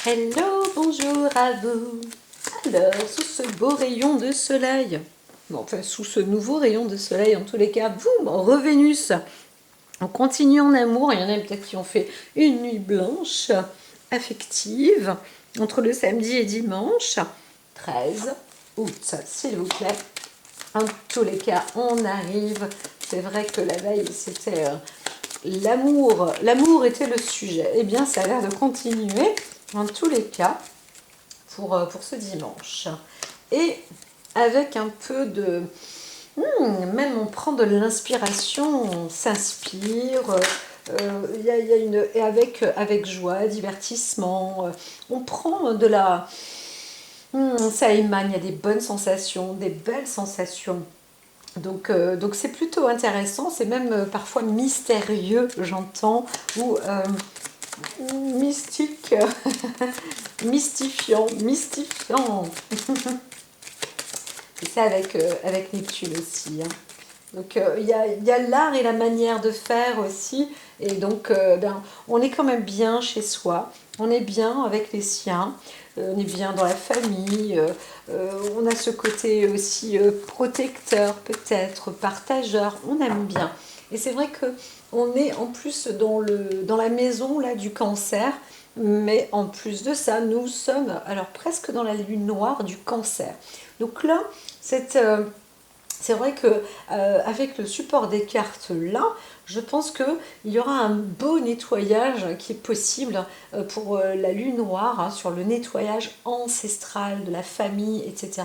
Hello, bonjour à vous. Alors, sous ce beau rayon de soleil, bon, enfin sous ce nouveau rayon de soleil, en tous les cas, boum, revénus. On continue en amour. Il y en a peut-être qui ont fait une nuit blanche, affective, entre le samedi et dimanche, 13 août, s'il vous plaît. En tous les cas, on arrive. C'est vrai que la veille, c'était l'amour. L'amour était le sujet. Eh bien, ça a l'air de continuer. En tous les cas, pour ce dimanche. Et avec un peu de... même on prend de l'inspiration, on s'inspire, y a une, et avec joie, divertissement, on prend de la... ça émane, il y a des bonnes sensations, des belles sensations. Donc c'est plutôt intéressant, c'est même parfois mystérieux, j'entends, ou mystique, mystifiant. C'est ça avec Neptune aussi. Hein. Donc y a l'art et la manière de faire aussi. Et donc on est quand même bien chez soi. On est bien avec les siens. On est bien dans la famille. On a ce côté aussi protecteur peut-être, partageur. On aime bien. Et c'est vrai que on est en plus dans la maison là, du Cancer. Mais en plus de ça, nous sommes alors presque dans la lune noire du Cancer. Donc là, c'est vrai que avec le support des cartes là, je pense qu'il y aura un beau nettoyage qui est possible pour la lune noire, hein, sur le nettoyage ancestral de la famille, etc.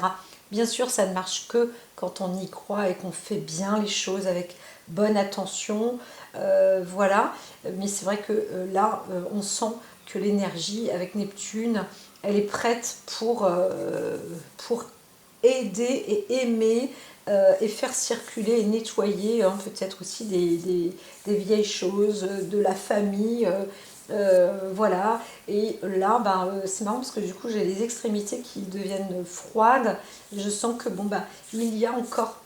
Bien sûr, ça ne marche que quand on y croit et qu'on fait bien les choses avec bonne attention. Voilà. Mais c'est vrai que là, on sent que l'énergie avec Neptune, elle est prête pour aider et aimer et faire circuler et nettoyer hein, peut-être aussi des vieilles choses de la famille. Voilà, et là c'est marrant parce que du coup j'ai les extrémités qui deviennent froides. Je sens que bon il y a encore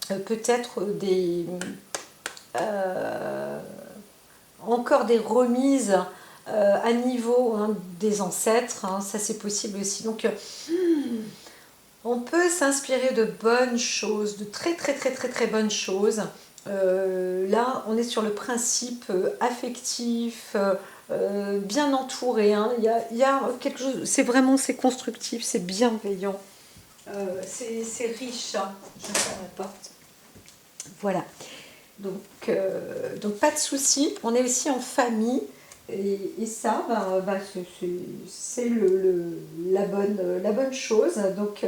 peut-être euh, encore des remises à niveau hein, des ancêtres, hein, ça c'est possible aussi. Donc on peut s'inspirer de bonnes choses, de très très très très très bonnes choses. Là, on est sur le principe affectif, bien entouré. Hein. Il y a quelque chose, c'est constructif, c'est bienveillant, c'est riche. Hein. Je ferme la porte. Voilà. Donc pas de souci. On est aussi en famille. Et ça, c'est la bonne chose. Donc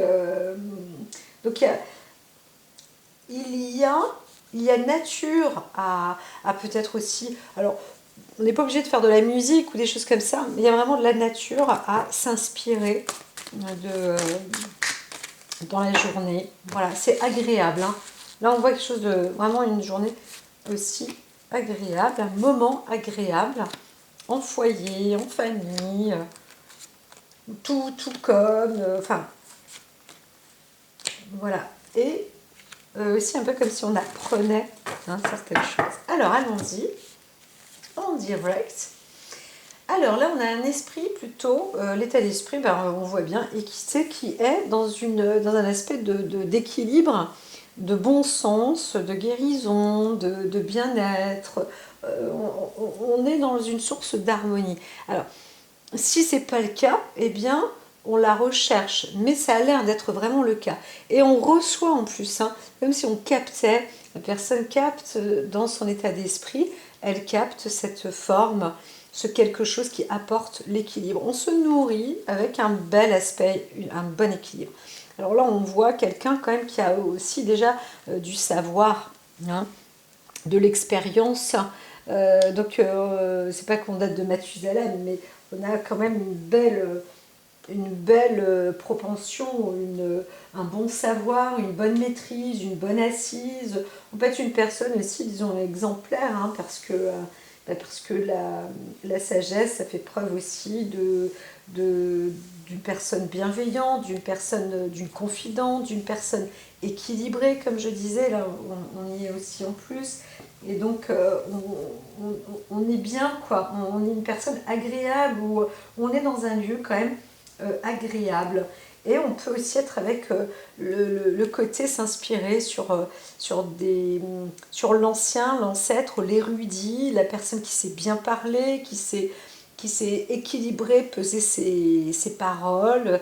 il y a, il y a nature à peut-être aussi. Alors, on n'est pas obligé de faire de la musique ou des choses comme ça, mais il y a vraiment de la nature à s'inspirer dans la journée. Voilà, c'est agréable. Hein. Là, on voit quelque chose de vraiment une journée aussi agréable, un moment agréable en foyer, en famille, tout comme, enfin, voilà. Et aussi un peu comme si on apprenait hein, certaines choses. Alors, allons-y, en direct. Alors là, on a un esprit plutôt, l'état d'esprit, on voit bien, et qui est dans un aspect d'équilibre, de bon sens, de guérison, de bien-être. On est dans une source d'harmonie. Alors, si c'est pas le cas, eh bien, on la recherche, mais ça a l'air d'être vraiment le cas. Et on reçoit en plus, hein, comme si on captait, la personne capte dans son état d'esprit, elle capte cette forme, ce quelque chose qui apporte l'équilibre. On se nourrit avec un bel aspect, un bon équilibre. Alors là, on voit quelqu'un quand même qui a aussi déjà du savoir, hein, de l'expérience. C'est pas qu'on date de Mathusalem, mais on a quand même une belle propension, un bon savoir, une bonne maîtrise, une bonne assise. On peut être une personne aussi, disons, exemplaire, hein, parce que parce que la sagesse, ça fait preuve aussi d'une personne bienveillante, d'une confidente, d'une personne équilibrée, comme je disais, là on y est aussi en plus. Et donc on est bien, quoi. On est une personne agréable, ou on est dans un lieu quand même agréable. Et on peut aussi être avec le côté s'inspirer sur l'ancien, l'ancêtre, l'érudit, la personne qui sait bien parler, qui sait équilibrer, peser ses paroles,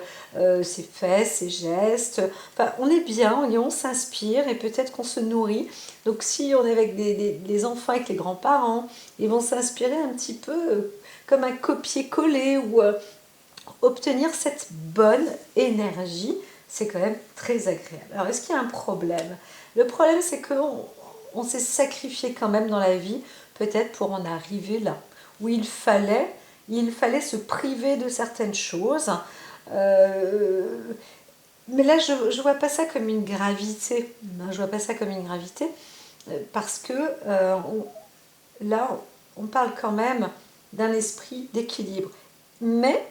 ses faits, ses gestes. Enfin, on est bien, on s'inspire et peut-être qu'on se nourrit. Donc si on est avec les enfants, avec les grands-parents, ils vont s'inspirer un petit peu comme un copier-coller, ou obtenir cette bonne énergie. C'est quand même très agréable. Alors, est-ce qu'il y a un problème? Le problème, c'est qu'on s'est sacrifié quand même dans la vie, peut-être pour en arriver là, où il fallait se priver de certaines choses. Mais là, je ne vois pas ça comme une gravité. Je vois pas ça comme une gravité, parce que là, on parle quand même d'un esprit d'équilibre. Mais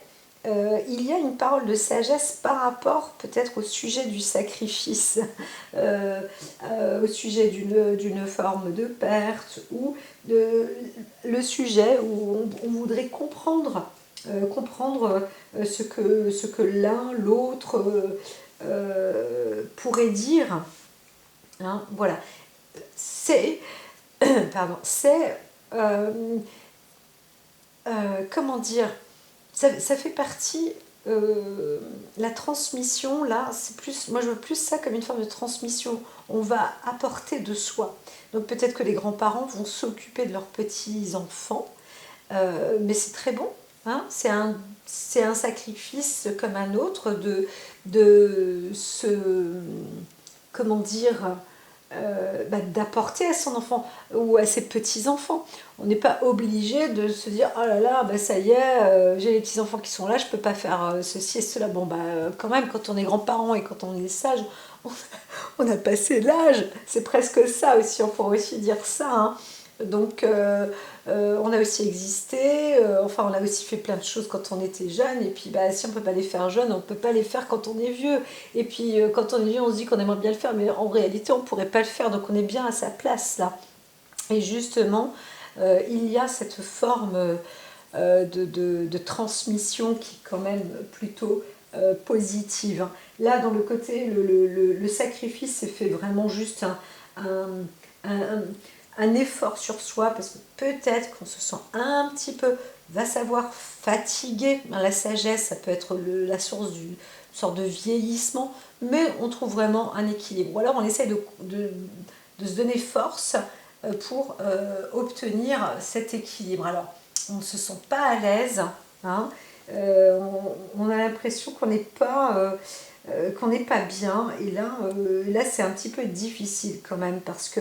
il y a une parole de sagesse par rapport peut-être au sujet du sacrifice, au sujet d'une forme de perte, ou le sujet où on voudrait comprendre, ce que l'un, l'autre pourrait dire. Hein, voilà. C'est, pardon, c'est, comment dire, ça fait partie, la transmission, là, c'est plus, moi je veux plus ça comme une forme de transmission. On va apporter de soi. Donc peut-être que les grands-parents vont s'occuper de leurs petits-enfants, mais c'est très bon. Hein, c'est un sacrifice comme un autre de se, comment dire, d'apporter à son enfant ou à ses petits-enfants. On n'est pas obligé de se dire oh là là, bah ça y est, j'ai les petits-enfants qui sont là, je peux pas faire ceci et cela. Bon, bah quand même, quand on est grands-parents et quand on est sage, on, on a passé l'âge. C'est presque ça aussi, on pourrait aussi dire ça. Hein. Donc, on a aussi existé, enfin, on a aussi fait plein de choses quand on était jeune, et puis bah, si on ne peut pas les faire jeune, on ne peut pas les faire quand on est vieux. Et puis, quand on est vieux, on se dit qu'on aimerait bien le faire, mais en réalité, on ne pourrait pas le faire, donc on est bien à sa place là. Et justement, il y a cette forme de transmission qui est quand même plutôt positive. Là, dans le côté, le sacrifice, c'est fait vraiment juste un, un, un effort sur soi, parce que peut-être qu'on se sent un petit peu, va savoir, fatigué. La sagesse, ça peut être la source d'une sorte de vieillissement, mais on trouve vraiment un équilibre. Ou alors on essaie de se donner force pour obtenir cet équilibre. Alors, on ne se sent pas à l'aise, hein, on a l'impression qu'on n'est pas bien, et là c'est un petit peu difficile quand même, parce que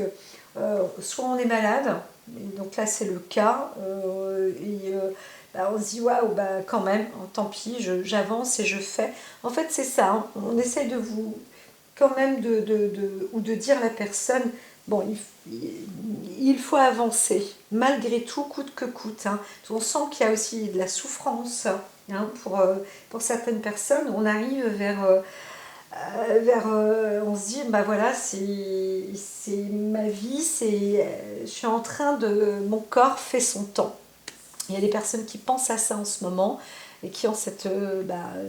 soit on est malade, et donc là c'est le cas, bah, on se dit waouh, bah, quand même, tant pis, j'avance et je fais. En fait c'est ça, hein, on essaye de vous, quand même, ou de dire à la personne, bon, il faut avancer, malgré tout, coûte que coûte. Hein. On sent qu'il y a aussi de la souffrance, hein, pour certaines personnes. On arrive on se dit, bah voilà, c'est ma vie, je suis en train mon corps fait son temps. Il y a des personnes qui pensent à ça en ce moment, et qui ont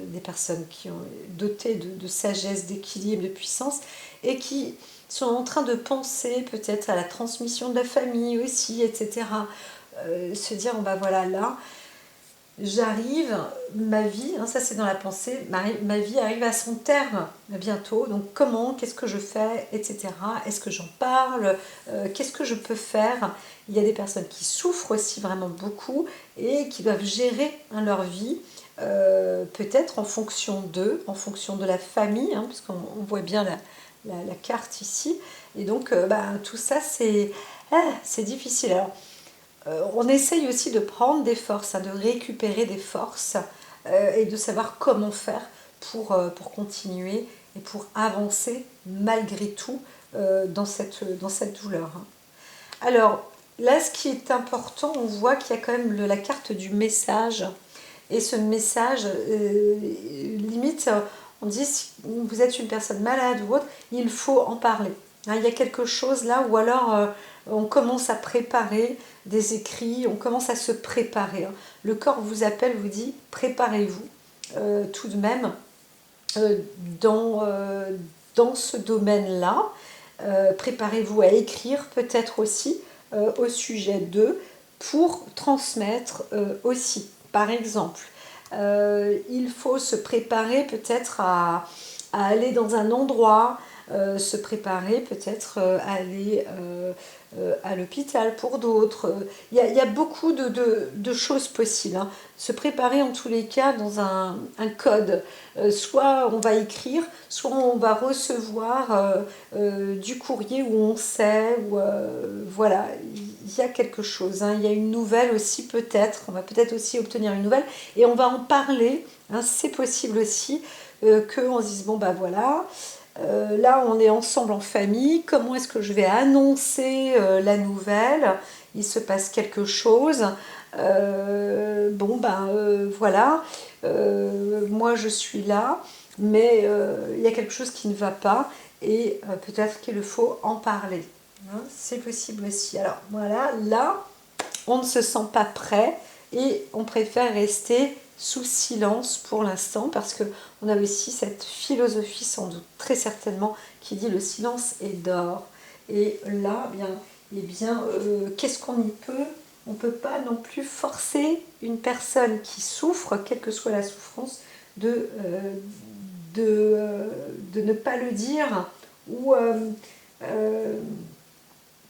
des personnes qui ont dotées de sagesse, d'équilibre, de puissance, et qui sont en train de penser peut-être à la transmission de la famille aussi, etc. Se dire, bah voilà, là, j'arrive, ma vie, hein, ça c'est dans la pensée, ma vie arrive à son terme bientôt, donc comment, qu'est-ce que je fais, etc. Est-ce que j'en parle, qu'est-ce que je peux faire? Il y a des personnes qui souffrent aussi vraiment beaucoup, et qui doivent gérer, hein, leur vie, peut-être en fonction d'eux, en fonction de la famille, hein, parce qu'on voit bien la carte ici, et donc tout ça c'est difficile. Alors, on essaye aussi de prendre des forces, hein, de récupérer des forces, et de savoir comment faire pour continuer et pour avancer malgré tout dans cette douleur. Hein. Alors, là, ce qui est important, on voit qu'il y a quand même la carte du message. Et ce message, limite, on dit si vous êtes une personne malade ou autre, il faut en parler. Hein, il y a quelque chose là, ou alors on commence à préparer des écrits, on commence à se préparer. Hein. Le corps vous appelle, vous dit, préparez-vous tout de même euh, dans, euh, dans ce domaine-là. Préparez-vous à écrire peut-être aussi au sujet d'eux pour transmettre aussi. Par exemple, il faut se préparer peut-être à aller dans un endroit, se préparer peut-être à aller à l'hôpital pour d'autres. Il y a beaucoup de choses possibles. Hein. Se préparer en tous les cas dans un code. Soit on va écrire, soit on va recevoir du courrier où on sait, ou voilà, il y a quelque chose. Hein. Il y a une nouvelle aussi peut-être, on va peut-être aussi obtenir une nouvelle et on va en parler. Hein. C'est possible aussi qu'on se dise, bon bah voilà, là, on est ensemble en famille. Comment est-ce que je vais annoncer la nouvelle? Il se passe quelque chose. Bon, ben voilà. Moi, je suis là, mais il y a quelque chose qui ne va pas et peut-être qu'il faut en parler. Hein, c'est possible aussi. Alors voilà, là, on ne se sent pas prêt et on préfère rester sous silence pour l'instant parce que on a aussi cette philosophie sans doute très certainement qui dit le silence est d'or et là qu'est-ce qu'on y peut, on ne peut pas non plus forcer une personne qui souffre quelle que soit la souffrance de, de ne pas le dire ou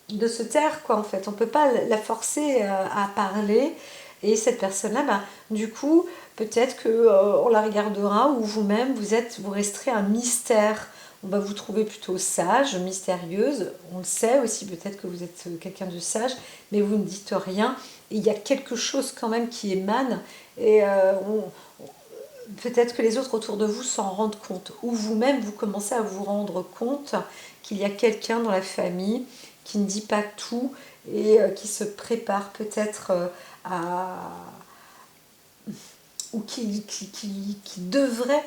de se taire quoi en fait on peut pas la forcer à parler et cette personne là du coup peut-être que on la regardera ou vous-même vous resterez un mystère on va vous trouver plutôt sage mystérieuse on le sait aussi peut-être que vous êtes quelqu'un de sage mais vous ne dites rien et il y a quelque chose quand même qui émane et peut-être que les autres autour de vous s'en rendent compte ou vous-même vous commencez à vous rendre compte qu'il y a quelqu'un dans la famille qui ne dit pas tout et qui se prépare peut-être à ou qui devrait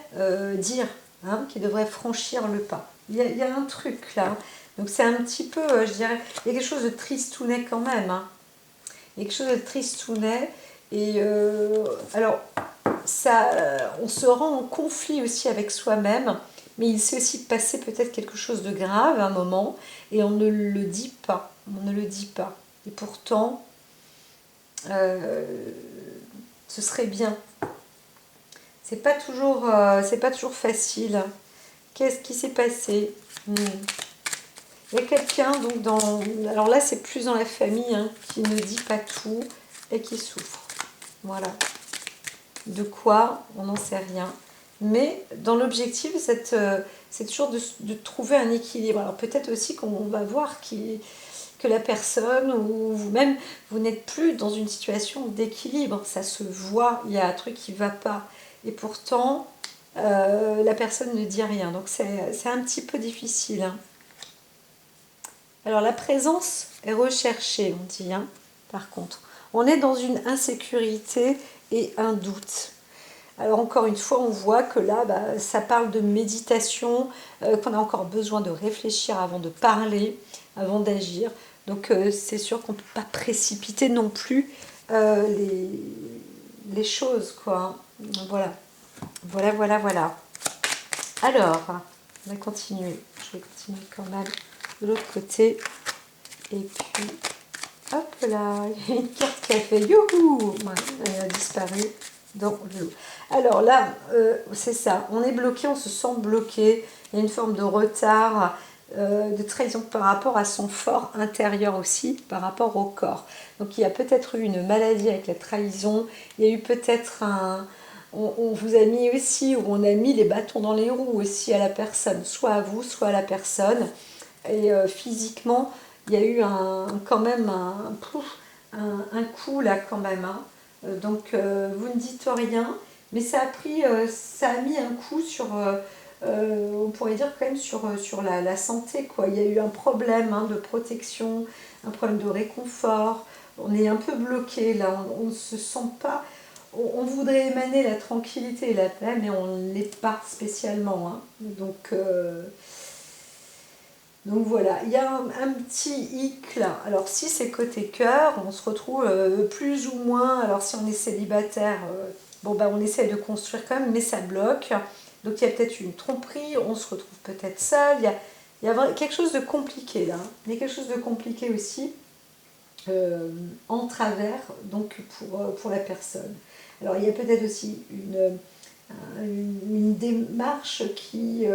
dire, hein, qui devrait franchir le pas. Il y a un truc là. Donc c'est un petit peu, je dirais, il y a quelque chose de tristounet quand même. Hein. Il y a quelque chose de tristounet. Et alors, ça, on se rend en conflit aussi avec soi-même, mais il s'est aussi passé peut-être quelque chose de grave à un moment, et on ne le dit pas. On ne le dit pas. Et pourtant, euh, ce serait bien. C'est pas toujours facile. Qu'est-ce qui s'est passé? Il y a quelqu'un, donc dans. Alors là, c'est plus dans la famille, hein, qui ne dit pas tout et qui souffre. Voilà. De quoi, on n'en sait rien. Mais dans l'objectif, c'est toujours de trouver un équilibre. Alors peut-être aussi qu'on va voir que la personne ou vous-même, vous n'êtes plus dans une situation d'équilibre. Ça se voit, il y a un truc qui ne va pas. Et pourtant, la personne ne dit rien. Donc c'est un petit peu difficile. Hein. Alors la présence est recherchée, on dit, hein, par contre. On est dans une insécurité et un doute. Alors encore une fois, on voit que là, ça parle de méditation, qu'on a encore besoin de réfléchir avant de parler, avant d'agir. Donc c'est sûr qu'on ne peut pas précipiter non plus les choses, quoi. Voilà, voilà, voilà, voilà. Alors, on va continuer. Je vais continuer quand même de l'autre côté. Et puis, hop là, il y a une carte qui a fait youhou, elle a disparu dans l'eau. Alors là, c'est ça, on est bloqué, on se sent bloqué, il y a une forme de retard, de trahison par rapport à son fort intérieur aussi, par rapport au corps. Donc il y a peut-être eu une maladie avec la trahison, il y a eu peut-être on vous a mis aussi, ou on a mis les bâtons dans les roues aussi à la personne, soit à vous, soit à la personne. Et physiquement, il y a eu quand même un coup là quand même. Hein. Donc vous ne dites rien, mais ça a mis un coup sur on pourrait dire quand même sur la santé, quoi. Il y a eu un problème de protection, un problème de réconfort. On est un peu bloqué là, on ne se sent pas. On voudrait émaner la tranquillité et la paix, mais on ne l'est pas spécialement. Donc voilà, il y a un petit hic là. Alors si c'est côté cœur, on se retrouve plus ou moins, alors si on est célibataire, bon bah on essaie de construire quand même, mais ça bloque. Donc il y a peut-être une tromperie, on se retrouve peut-être seul, il y a quelque chose de compliqué là. Il y a quelque chose de compliqué aussi en travers, donc pour la personne. Alors il y a peut-être aussi une démarche qui...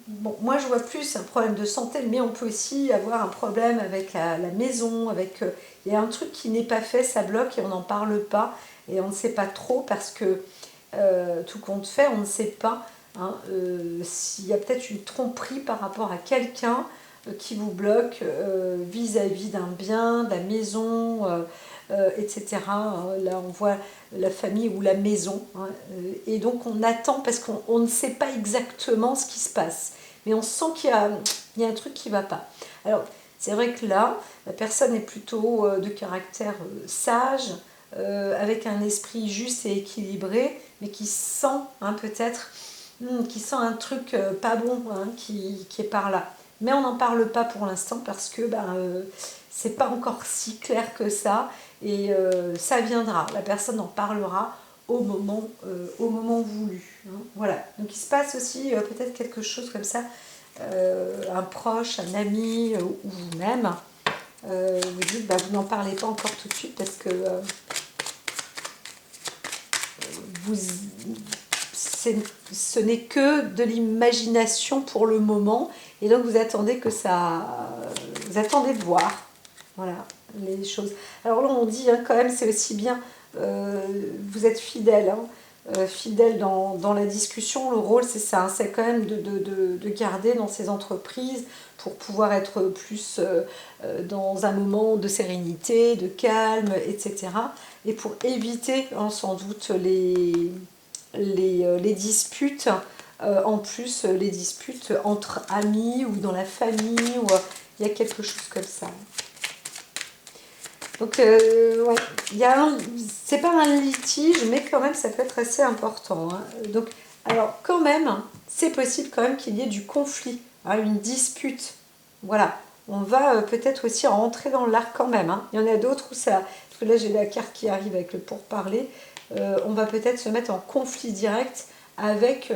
bon, moi je vois plus un problème de santé, mais on peut aussi avoir un problème avec la maison, il y a un truc qui n'est pas fait, ça bloque et on n'en parle pas, et on ne sait pas trop parce que tout compte fait, on ne sait pas s'il y a peut-être une tromperie par rapport à quelqu'un qui vous bloque vis-à-vis d'un bien, de la maison, etc. Là, on voit la famille ou la maison. Et donc, on attend parce qu'on ne sait pas exactement ce qui se passe. Mais on sent qu'il y a un truc qui ne va pas. Alors, c'est vrai que là, la personne est plutôt de caractère sage, avec un esprit juste et équilibré, mais qui sent peut-être qui sent un truc pas bon qui est par là. Mais on n'en parle pas pour l'instant parce que c'est pas encore si clair que ça et ça viendra. La personne en parlera au moment voulu. Voilà. Donc il se passe aussi peut-être quelque chose comme ça, un proche, un ami ou vous-même. Vous dites, vous n'en parlez pas encore tout de suite parce que vous ce n'est que de l'imagination pour le moment et donc vous attendez vous attendez de voir voilà les choses. Alors là on dit quand même c'est aussi bien vous êtes fidèle fidèle dans la discussion, le rôle c'est ça, c'est quand même de garder dans ces entreprises pour pouvoir être plus dans un moment de sérénité, de calme, etc. Et pour éviter sans doute les disputes, en plus les disputes entre amis ou dans la famille, ou il y a quelque chose comme ça. Donc, ouais, c'est pas un litige, mais quand même ça peut être assez important. Donc, alors quand même, c'est possible quand même qu'il y ait du conflit, une dispute. Voilà, on va peut-être aussi rentrer dans l'art quand même. Il y en a d'autres où ça, parce que là j'ai la carte qui arrive avec le pourparler. On va peut-être se mettre en conflit direct avec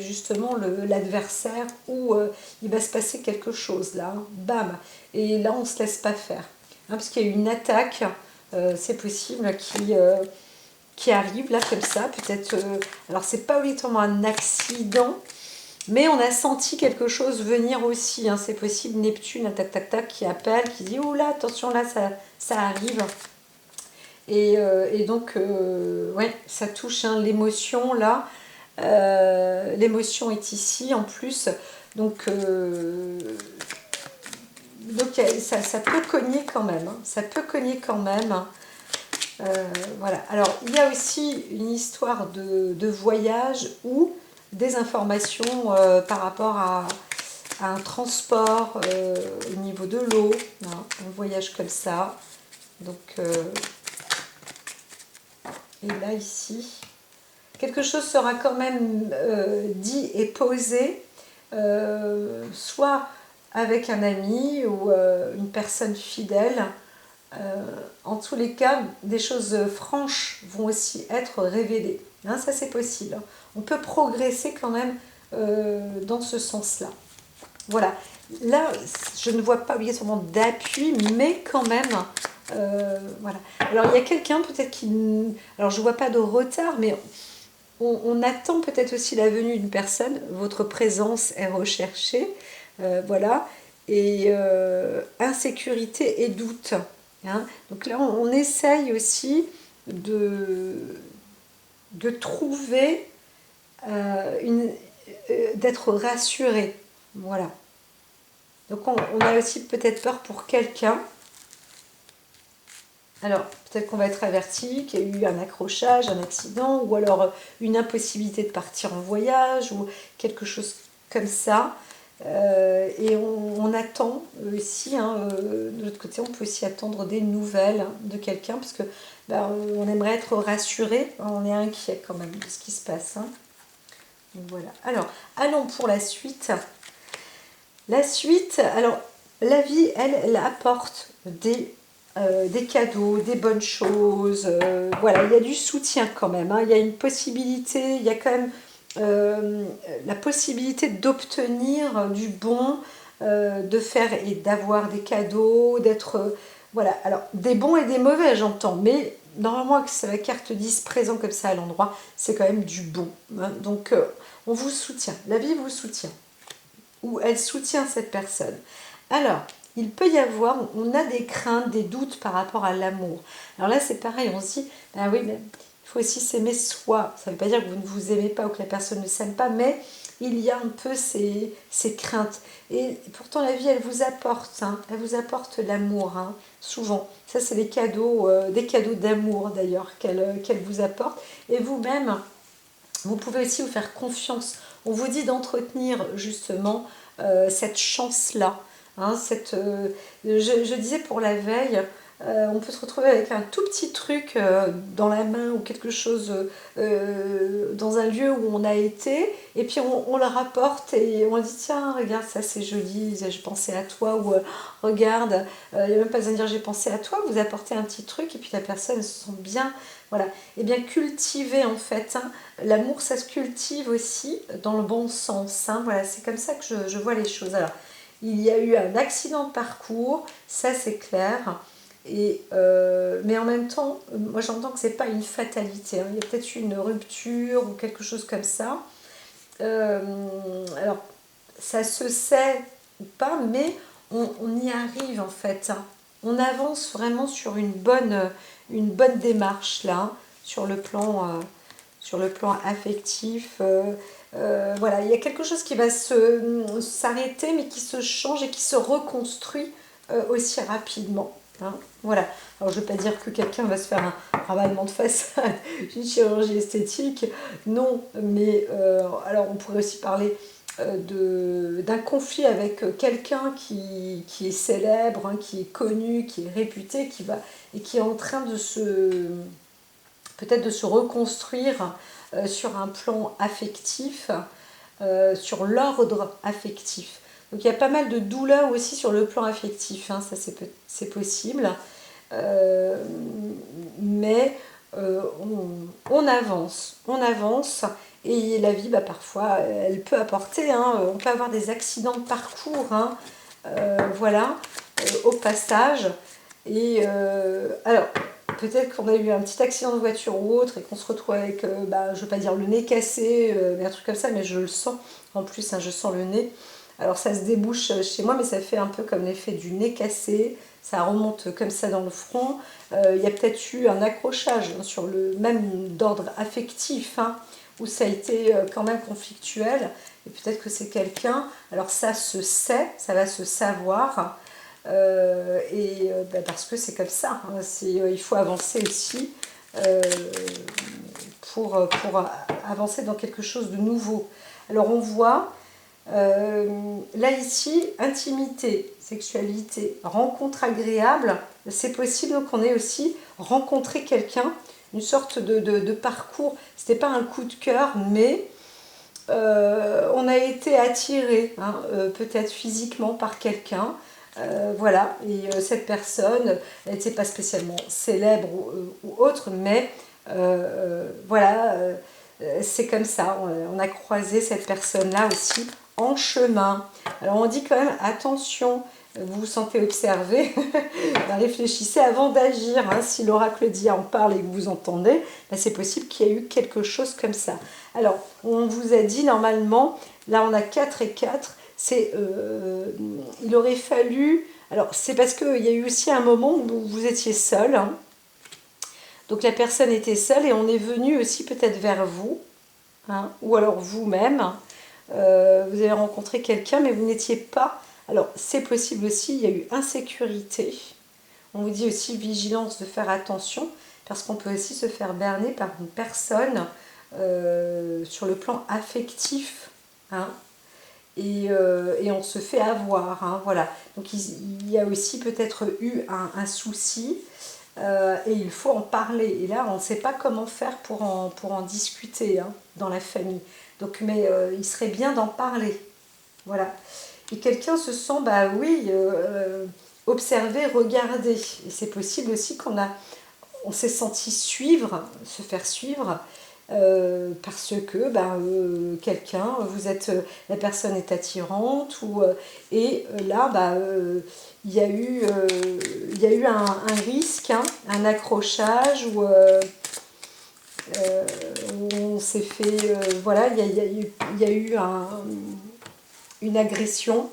justement l'adversaire où il va se passer quelque chose là, bam, et là on ne se laisse pas faire. Parce qu'il y a une attaque, c'est possible, qui arrive là comme ça, peut-être, alors c'est pas obligatoirement un accident, mais on a senti quelque chose venir aussi, c'est possible, Neptune, tac tac tac, qui appelle, qui dit, oh là, attention là, ça arrive. Et donc, ouais, ça touche l'émotion là. L'émotion est ici en plus. Donc ça peut cogner quand même. Ça peut cogner quand même. Voilà. Alors, il y a aussi une histoire de voyage ou des informations par rapport à un transport au niveau de l'eau. Un voyage comme ça. Donc... et là, ici, quelque chose sera quand même dit et posé, soit avec un ami ou une personne fidèle. En tous les cas, des choses franches vont aussi être révélées. Ça, c'est possible. On peut progresser quand même dans ce sens-là. Voilà. Là, je ne vois pas obligatoirement d'appui, mais quand même... voilà. Alors il y a quelqu'un peut-être qui... Alors je ne vois pas de retard, mais on attend peut-être aussi la venue d'une personne. Votre présence est recherchée. Voilà. Et insécurité et doute. Donc là, on essaye aussi de trouver, d'être rassuré. Voilà. Donc on a aussi peut-être peur pour quelqu'un. Alors, peut-être qu'on va être averti qu'il y a eu un accrochage, un accident, ou alors une impossibilité de partir en voyage, ou quelque chose comme ça. Et on attend aussi, hein, de l'autre côté, on peut aussi attendre des nouvelles de quelqu'un, parce que ben, on aimerait être rassuré, on est inquiet quand même de ce qui se passe. Hein. Donc voilà. Alors, allons pour la suite. La suite, alors, la vie, elle apporte des cadeaux, des bonnes choses. Voilà, il y a du soutien quand même. Hein. Il y a une possibilité, il y a quand même la possibilité d'obtenir du bon, de faire et d'avoir des cadeaux, d'être... voilà, alors des bons et des mauvais, j'entends, mais normalement, que la carte dise présent comme ça à l'endroit, c'est quand même du bon. Hein. Donc, on vous soutient, la vie vous soutient, ou elle soutient cette personne. Alors, il peut y avoir, on a des craintes, des doutes par rapport à l'amour. Alors là, c'est pareil, on se dit, ah oui, mais il faut aussi s'aimer soi. Ça ne veut pas dire que vous ne vous aimez pas ou que la personne ne s'aime pas, mais il y a un peu ces craintes. Et pourtant, la vie, elle vous apporte, hein, elle vous apporte l'amour, hein, souvent. Ça, c'est des cadeaux d'amour d'ailleurs qu'elle vous apporte. Et vous-même, vous pouvez aussi vous faire confiance. On vous dit d'entretenir justement cette chance-là. Hein, je disais pour la veille, on peut se retrouver avec un tout petit truc dans la main ou quelque chose dans un lieu où on a été, et puis on le rapporte et on dit tiens, regarde, ça c'est joli, j'ai pensé à toi, ou regarde, il n'y a même pas besoin de dire j'ai pensé à toi, vous apportez un petit truc et puis la personne se sent bien. Voilà, et bien cultiver en fait, hein. L'amour ça se cultive aussi dans le bon sens, hein. Voilà, c'est comme ça que je vois les choses. Alors, il y a eu un accident de parcours, ça c'est clair, mais en même temps, moi j'entends que c'est pas une fatalité, hein. Il y a peut-être eu une rupture ou quelque chose comme ça. Alors, ça se sait ou pas, mais on y arrive en fait, hein. On avance vraiment sur une bonne démarche là, hein, sur le plan affectif. Voilà, il y a quelque chose qui va s'arrêter, mais qui se change et qui se reconstruit aussi rapidement. Hein. Voilà. Alors, je ne veux pas dire que quelqu'un va se faire un ravalement de façade, une chirurgie esthétique, non, mais alors on pourrait aussi parler d'un conflit avec quelqu'un qui est célèbre, hein, qui est connu, qui est réputé, et qui est en train de peut-être de se reconstruire sur un plan affectif, sur l'ordre affectif. Donc il y a pas mal de douleurs aussi sur le plan affectif, hein, ça c'est possible. Mais on avance, et la vie, bah, parfois, elle peut apporter, hein, on peut avoir des accidents de parcours, hein, voilà, au passage. Et alors, peut-être qu'on a eu un petit accident de voiture ou autre et qu'on se retrouve avec, bah, je ne veux pas dire le nez cassé, mais un truc comme ça, mais je le sens. En plus, hein, je sens le nez. Alors ça se débouche chez moi, mais ça fait un peu comme l'effet du nez cassé. Ça remonte comme ça dans le front. Il y a peut-être eu un accrochage, hein, sur le même d'ordre affectif, hein, où ça a été quand même conflictuel. Et peut-être que c'est quelqu'un, alors ça se sait, ça va se savoir. Bah, parce que c'est comme ça, hein, il faut avancer aussi pour avancer dans quelque chose de nouveau. Alors on voit là ici, intimité, sexualité, rencontre agréable, c'est possible qu'on ait aussi rencontré quelqu'un, une sorte de parcours. C'était pas un coup de cœur, mais on a été attiré, hein, peut-être physiquement par quelqu'un. Voilà, et cette personne, elle n'était pas spécialement célèbre ou autre, mais voilà, c'est comme ça, on a croisé cette personne-là aussi en chemin. Alors on dit quand même, attention, vous vous sentez observé, réfléchissez avant d'agir, hein. Si l'oracle dit en parle et que vous entendez, ben c'est possible qu'il y ait eu quelque chose comme ça. Alors, on vous a dit normalement, là on a 4 et 4, il aurait fallu, alors c'est parce qu'il y a eu aussi un moment où vous étiez seul, hein. Donc la personne était seule et on est venu aussi peut-être vers vous, hein, ou alors vous-même, vous avez rencontré quelqu'un mais vous n'étiez pas, alors c'est possible aussi, il y a eu insécurité, On vous dit aussi vigilance, de faire attention, parce qu'on peut aussi se faire berner par une personne sur le plan affectif, hein, et on se fait avoir, hein, voilà. Donc il y a aussi peut-être eu un souci, et il faut en parler. Et là, on ne sait pas comment faire pour en discuter, hein, dans la famille. Donc, mais il serait bien d'en parler, voilà. Et quelqu'un se sent, bah oui, observé, regardé. Et c'est possible aussi on s'est senti suivre, se faire suivre, parce que quelqu'un, la personne est attirante, et là, il y a eu un risque, hein, un accrochage, où on s'est fait, voilà, il y a eu une agression.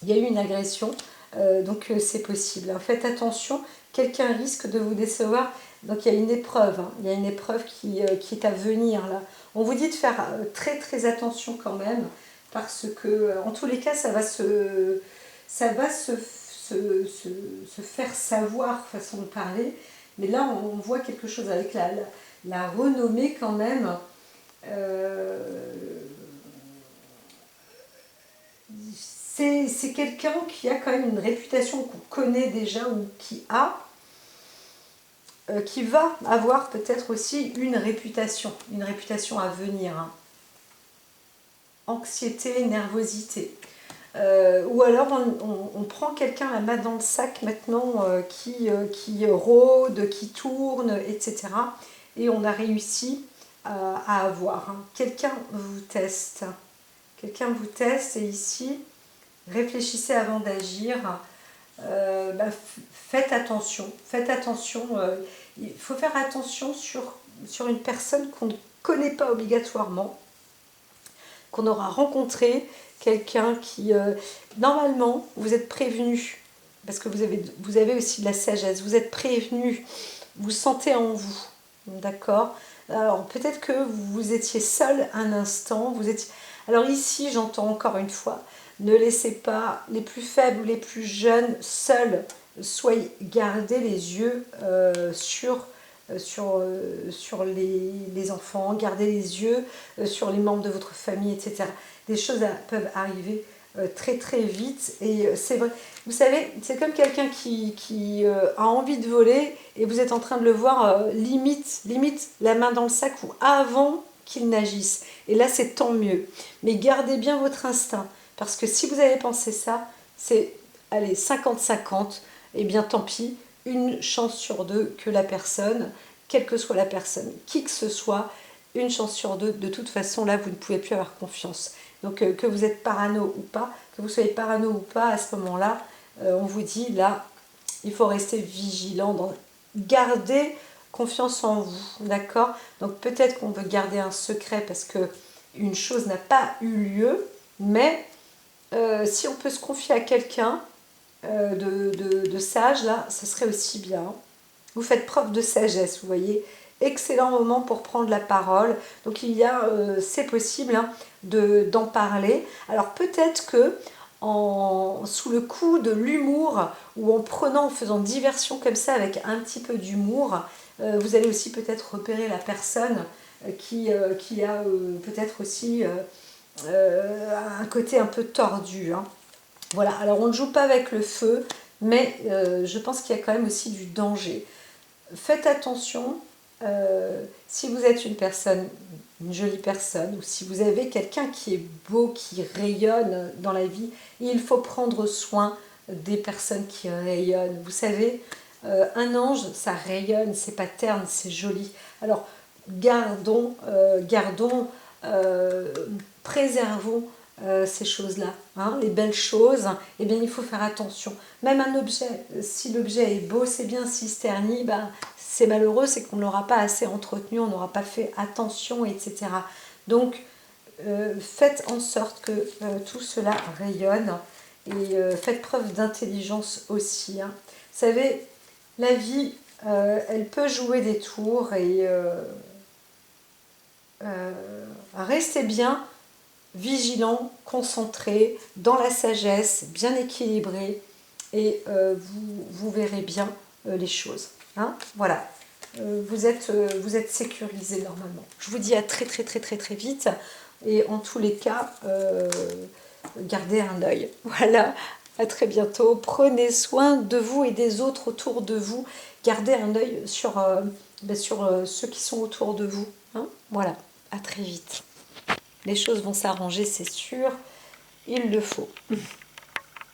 Il y a eu une agression, donc c'est possible, hein. Faites attention, quelqu'un risque de vous décevoir. Donc il y a une épreuve, hein. Il y a une épreuve qui est à venir là. On vous dit de faire très très attention quand même, parce que en tous les cas ça va se faire savoir, façon de parler. Mais là on voit quelque chose avec la renommée quand même. C'est quelqu'un qui a quand même une réputation qu'on connaît déjà, ou qui va avoir peut-être aussi une réputation à venir, hein. Anxiété, nervosité. Ou alors on prend quelqu'un la main dans le sac maintenant, qui rôde, qui tourne, etc. Et on a réussi à avoir, hein. Quelqu'un vous teste. Quelqu'un vous teste, et ici, réfléchissez avant d'agir. Faites attention. Faites attention. Il faut faire attention sur une personne qu'on ne connaît pas obligatoirement, qu'on aura rencontré, quelqu'un qui... normalement, vous êtes prévenu, parce que vous avez aussi de la sagesse, vous êtes prévenu, vous sentez en vous, d'accord? Alors peut-être que vous étiez seul un instant, alors ici, j'entends encore une fois, ne laissez pas les plus faibles ou les plus jeunes seuls. Soyez, gardez les yeux sur les enfants, gardez les yeux sur les membres de votre famille, etc. Des choses peuvent arriver très très vite, et c'est vrai, vous savez, c'est comme quelqu'un qui a envie de voler, et vous êtes en train de le voir limite la main dans le sac, ou avant qu'il n'agisse, et là c'est tant mieux. Mais gardez bien votre instinct, parce que si vous avez pensé ça, c'est, allez, 50-50, et bien tant pis, une chance sur deux que la personne, quelle que soit la personne, qui que ce soit, une chance sur deux, de toute façon, là, vous ne pouvez plus avoir confiance. Donc, que vous êtes parano ou pas, que vous soyez parano ou pas, à ce moment-là, on vous dit, là, il faut rester vigilant, garder confiance en vous, d'accord? Donc, peut-être qu'on veut garder un secret parce que une chose n'a pas eu lieu, mais si on peut se confier à quelqu'un de sage, là, ce serait aussi bien. Vous faites preuve de sagesse, vous voyez. Excellent moment pour prendre la parole. Donc c'est possible, hein, d'en parler. Alors peut-être que sous le coup de l'humour, ou en faisant diversion comme ça avec un petit peu d'humour, vous allez aussi peut-être repérer la personne qui a peut-être aussi un côté un peu tordu, hein. Voilà, alors on ne joue pas avec le feu, mais je pense qu'il y a quand même aussi du danger. Faites attention, si vous êtes une jolie personne, ou si vous avez quelqu'un qui est beau, qui rayonne dans la vie, il faut prendre soin des personnes qui rayonnent. Vous savez, un ange, ça rayonne, c'est pas terne, c'est joli. Alors, préservons ces choses-là, hein, les belles choses. Eh bien, il faut faire attention. Même un objet, si l'objet est beau, c'est bien. S'il se ternit, c'est malheureux, c'est qu'on ne l'aura pas assez entretenu, on n'aura pas fait attention, etc. Donc, faites en sorte que tout cela rayonne, et faites preuve d'intelligence aussi, hein. Vous savez, la vie, elle peut jouer des tours, et restez bien vigilant, concentré, dans la sagesse, bien équilibré, et vous verrez bien les choses. Hein, voilà. Vous êtes sécurisé normalement. Je vous dis à très très très très très vite. Et en tous les cas, gardez un œil. Voilà, à très bientôt. Prenez soin de vous et des autres autour de vous. Gardez un œil sur, ceux qui sont autour de vous. Hein, voilà, à très vite. Les choses vont s'arranger, c'est sûr. Il le faut.